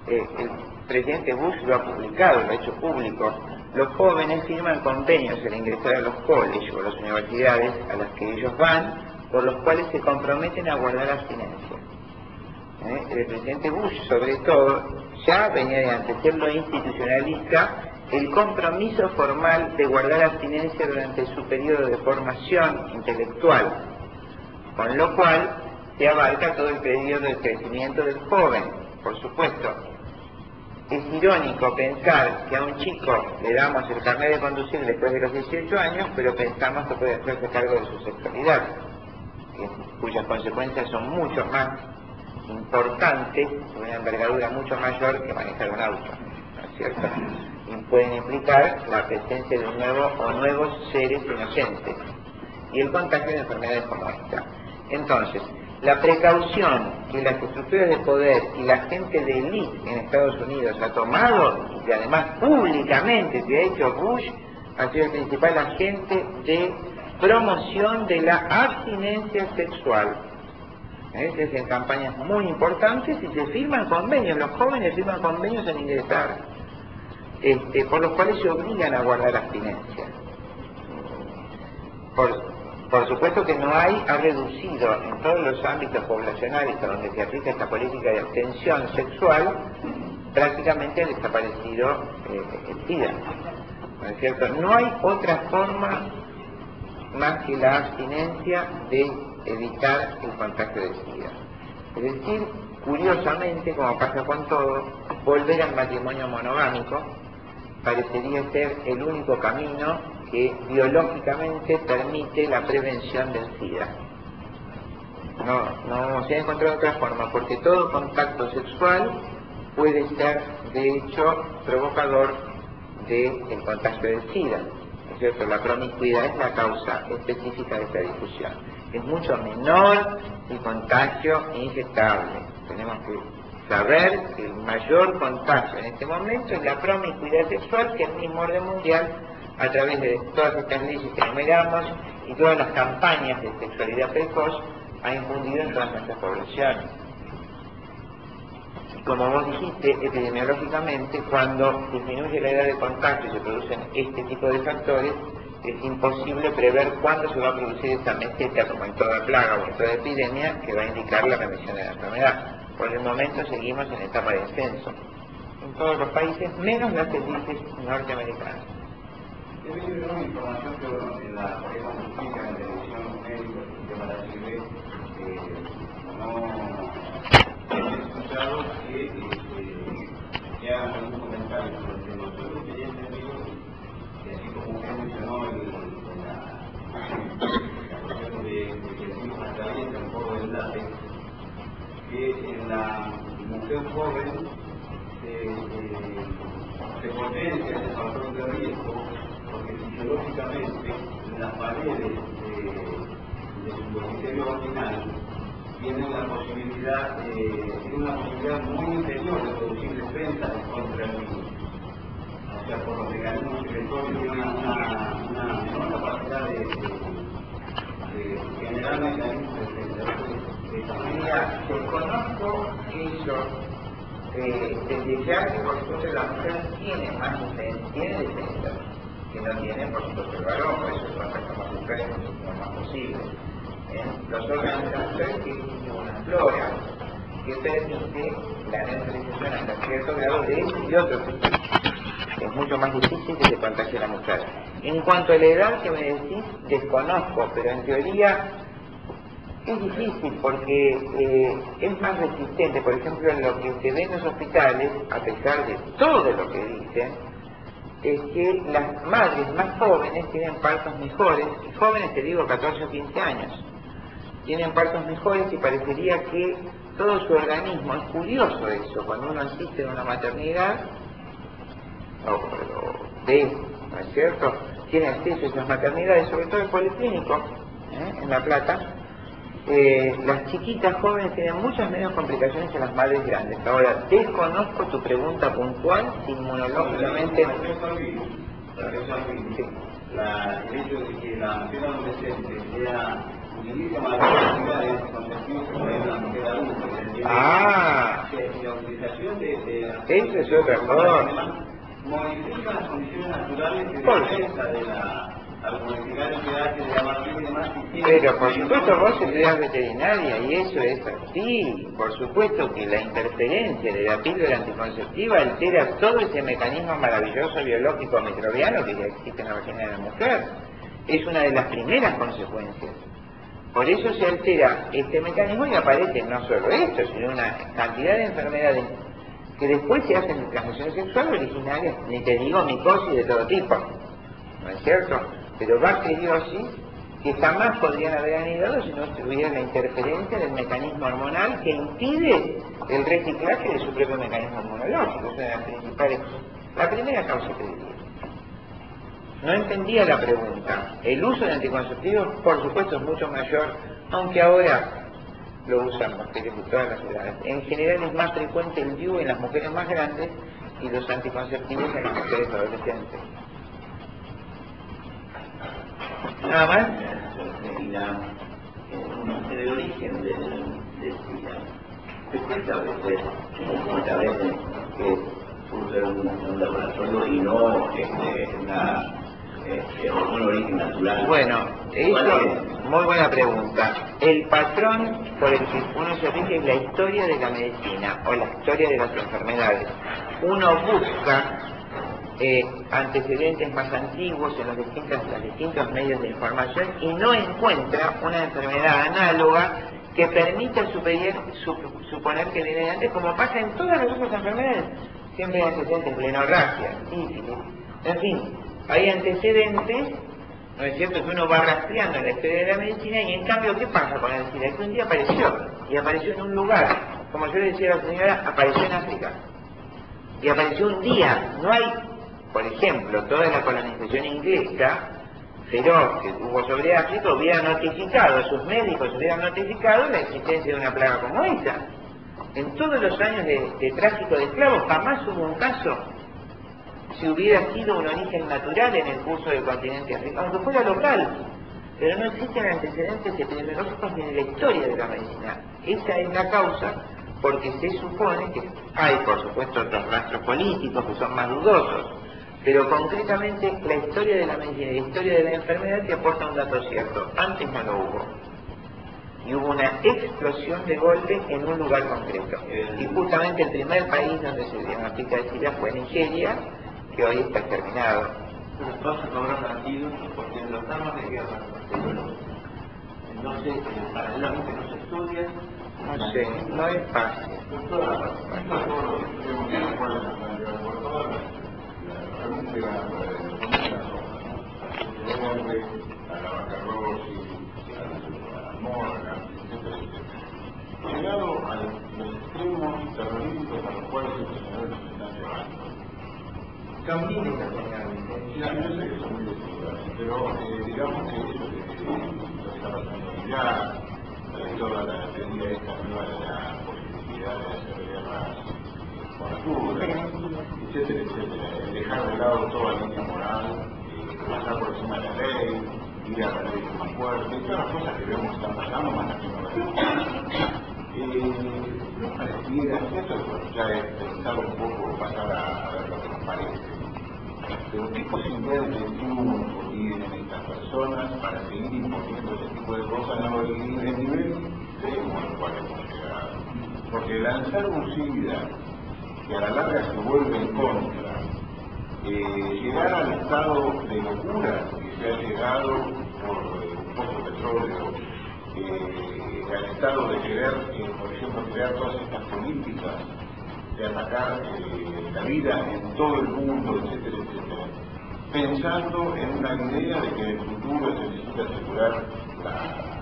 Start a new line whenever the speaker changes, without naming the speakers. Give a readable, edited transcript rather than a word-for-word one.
que el presidente Bush lo ha publicado, lo ha hecho público. Los jóvenes firman convenios al ingresar a los colleges o las universidades a las que ellos van, por los cuales se comprometen a guardar abstinencia. El presidente Bush, sobre todo, ya venía de antes, lo institucionaliza el compromiso formal de guardar abstinencia durante su periodo de formación intelectual, con lo cual se abarca todo el periodo de crecimiento del joven. Por supuesto, es irónico pensar que a un chico le damos el carnet de conducir después de los 18 años, pero pensamos que puede hacerse cargo de su sexualidad, cuyas consecuencias son mucho más importantes, de una envergadura mucho mayor que manejar un auto, ¿no es cierto? Y pueden implicar la presencia de un nuevo o nuevos seres inocentes y el contagio de enfermedades como esta. Entonces, la precaución que las estructuras de poder y la gente de élite en Estados Unidos ha tomado, y además públicamente que ha hecho Bush, ha sido el principal agente de promoción de la abstinencia sexual. Se hacen campañas muy importantes y se firman convenios, los jóvenes firman convenios en ingresar, por los cuales se obligan a guardar abstinencia. Por supuesto que ha reducido en todos los ámbitos poblacionales a donde se aplica esta política de abstención sexual, prácticamente ha desaparecido el SIDA, ¿no es cierto? No hay otra forma más que la abstinencia de evitar el contagio del SIDA. Es decir, curiosamente, como pasa con todo, volver al matrimonio monogámico parecería ser el único camino que biológicamente permite la prevención del SIDA. No se ha encontrado otra forma, porque todo contacto sexual puede ser, de hecho, provocador del contagio del SIDA. ¿No es cierto? La promiscuidad es la causa específica de esta discusión. Es mucho menor el contagio inyectable. Tenemos que saber que el mayor contagio en este momento es la promiscuidad sexual, que el mismo orden mundial, a través de todas estas leyes que enumeramos y todas las campañas de sexualidad precoz, ha infundido en todas nuestras poblaciones. Y como vos dijiste, epidemiológicamente, cuando disminuye la edad de contagio y se producen este tipo de factores, es imposible prever cuándo se va a producir esa meseta, como en toda plaga o en toda epidemia, que va a indicar la remisión de la enfermedad. Por el momento seguimos en etapa de descenso en todos los países, menos las élites norteamericanas.
He visto una información que en la pareja justicia, en la televisión médica, el tema de la HIV, no he escuchado que hagan algún comentario sobre el tema. Yo quería entender que así como usted mencionó la cuestión de que el virus atraviesa un poco del date, que en la mujer joven se potencia ese factor de riesgo, porque fisiológicamente las paredes de su dormitorio vaginal tienen una posibilidad muy inferior de producir defensas contra el virus. O sea, por los mecanismos secretorios tiene una menor capacidad de generar mecanismos de defensa.
Mira, desconozco eso. Desde ya que por supuesto la mujer tiene más defensa que no tiene por supuesto el varón, por eso cuando más mujeres lo más posible. Los órganos de la mujer tienen una flora que permite la neutralización hasta cierto grado de este y otros virus. Es mucho más difícil que se contagie la mujer. En cuanto a la edad que me decís, desconozco, pero en teoría es difícil porque es más resistente. Por ejemplo, lo que se ve en los hospitales, a pesar de todo lo que dicen, es que las madres más jóvenes tienen partos mejores, y jóvenes te digo 14 o 15 años, tienen partos mejores y parecería que todo su organismo, es curioso eso, cuando uno asiste a una maternidad, o ve, ¿no es cierto?, tiene acceso a esas maternidades, sobre todo el policlínico, en La Plata, las chiquitas jóvenes tienen muchas menos complicaciones que las madres grandes. Ahora, desconozco tu pregunta puntual, inmunológicamente.
El hecho de que la mujer adolescente utiliza más la capacidad de anticonceptivos que la mujer adulta, que la modificación de
Eso es otra cosa.
modifica las condiciones naturales de
Por
defensa de la argumentaria que hace de la materia y demás.
Pero por supuesto vos estudiás veterinaria y eso es así. Por supuesto que la interferencia de la píldora anticonceptiva altera todo ese mecanismo maravilloso biológico microbiano que ya existe en la vagina de la mujer. Es una de las primeras consecuencias. Por eso se altera este mecanismo y aparece no solo esto, sino una cantidad de enfermedades que después se hacen de transmisión sexual originarias, ni te digo micosis de todo tipo, ¿no es cierto? Pero bacteriosis que jamás podrían haber anidado si no estuviera la interferencia del mecanismo hormonal que impide el reciclaje de su propio mecanismo inmunológico. Es una de las principales, la primera causa que diría. No entendía la pregunta. El uso de anticonceptivos, por supuesto, es mucho mayor, aunque ahora lo usan mujeres de todas las edades. En general es más frecuente el DIU en las mujeres más grandes y los anticonceptivos en las mujeres adolescentes. Nada más.
El origen del SIDA. Después a veces que surge un laboratorio y no un origen natural.
Bueno, eso, muy buena pregunta. El patrón por el que uno se rige es la historia de la medicina o la historia de las enfermedades. Uno busca antecedentes más antiguos en los distintos medios de información y no encuentra una enfermedad análoga que permita suponer que viene de antes, como pasa en todas las otras enfermedades. Siempre hay antecedentes, blenorragia, sífilis, en fin, hay antecedentes, ¿no es cierto?, que uno va rastreando en la historia de la medicina. Y en cambio, ¿qué pasa con el SIDA? Que un día apareció, y apareció en un lugar, como yo le decía a la señora, apareció en África, y apareció un día. No hay, por ejemplo, toda la colonización inglesa feroz que hubo sobre África hubiera notificado, sus médicos hubieran notificado la existencia de una plaga como esa. En todos los años de tráfico de esclavos jamás hubo un caso, si hubiera sido un origen natural en el curso del continente africano, aunque fuera local. Pero no existen antecedentes epidemiológicos ni en la historia de la medicina. Esa es la causa, porque se supone que hay, por supuesto, otros rastros políticos que son más dudosos, pero concretamente la historia de la medicina y la historia de la enfermedad te aporta un dato cierto. Antes no lo hubo. Y hubo una explosión de golpe en un lugar concreto. Y justamente el primer país donde se diagnostica el SIDA fue Nigeria, que hoy está exterminado.
Pero todos se cobran nacidos porque en los años de guerra, entonces paralelamente no se estudia.
No sé, no es fácil.
Llegado a los extremos terroríficos a los cuales el señor nos está llevando.
También
yo sé que son muy desiguales, pero digamos que eso que está pasando ya, toda la teoría esta nueva de la posibilidad de hacer guerras con Cuba, etcétera, etcétera, dejar de lado toda línea moral, pasar por encima de la ley, ir a la ley más fuerte, todas las cosas que vemos que están pasando más aquí no pareciera, esto ya es pensar un poco, pasar a ver lo que nos parece. Pero ¿qué posibilidades de triunfo tienen estas personas para seguir imponiendo ese tipo de cosas a el nivel extremo al cual hemos llegado? Porque lanzar un SIDA que a la larga se vuelve en contra, llegar al estado de locura que se ha llegado por un poco de petróleo, al estado de querer, por ejemplo, crear todas estas políticas de atacar la vida en todo el mundo, etcétera, etcétera, pensando en una idea de que en el futuro se necesita asegurar la